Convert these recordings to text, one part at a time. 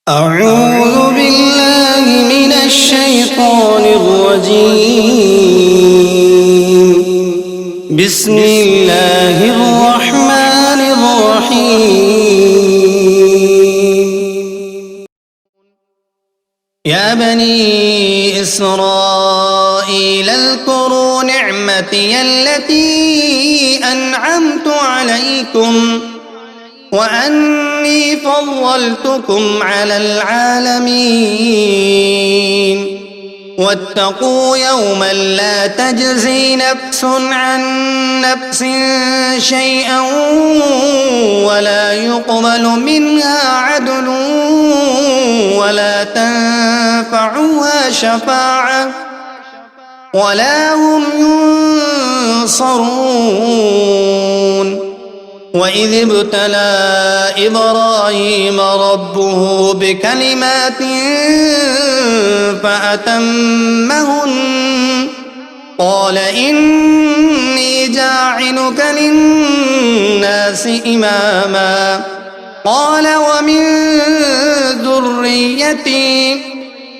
أعوذ بالله من الشيطان الرجيم. بسم الله الرحمن الرحيم. يا بني إسرائيل اذكروا نعمتي التي أنعمت عليكم وأني فضلتكم على العالمين. واتقوا يوما لا تجزي نفس عن نفس شيئا ولا يقبل منها عدل ولا تنفعها شفاعة ولا هم ينصرون. وإذ ابتلى إبراهيم ربه بكلمات فأتمهن قال إني جاعلك للناس إماما قال ومن ذريتي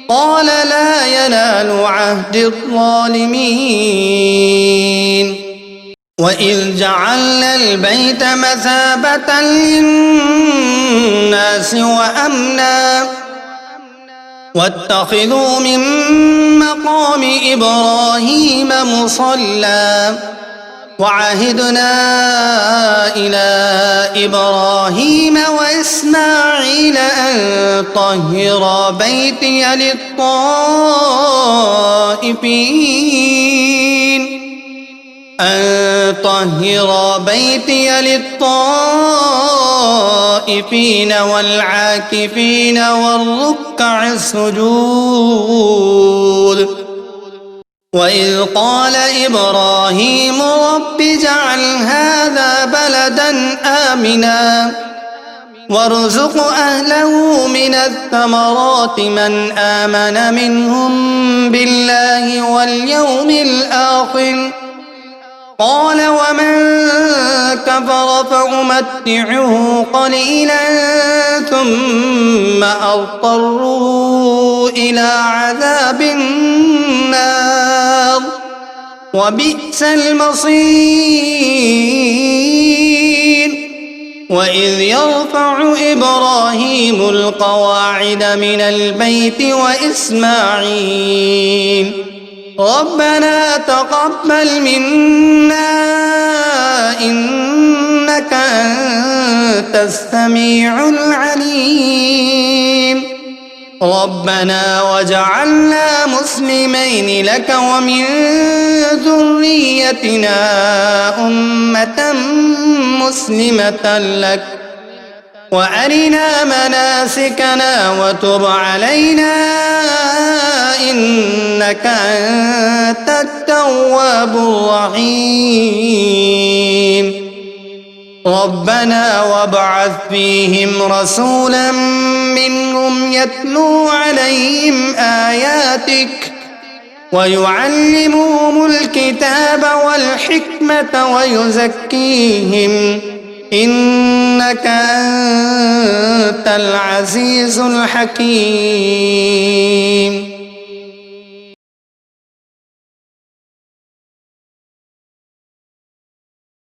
قال لا ينال عهد الظالمين. وإذ جعلنا البيت مثابة للناس وأمنا واتخذوا من مقام إبراهيم مصلى وعهدنا إلى إبراهيم وإسماعيل أن طهرا بيتي للطائفين والعاكفين والركع السجود. وإذ قال إبراهيم رب اجعل هذا بلدا آمنا وارزق أهله من الثمرات من آمن منهم بالله واليوم الآخر قال ومن كفر فأمتعه قليلا ثم أضطره إلى عذاب النار وبئس المصير. وإذ يرفع إبراهيم القواعد من البيت وإسماعيل ربنا تقبل منا إنك أنت السميع العليم ربنا واجعلنا مسلمين لك ومن ذريتنا أمة مسلمة لك وأرنا مناسكنا وتب علينا إنك أنت التواب الرحيم. ربنا وابعث فيهم رسولا منهم يتلو عليهم آياتك ويعلمهم الكتاب والحكمة ويزكيهم إنك أنت العزيز الحكيم.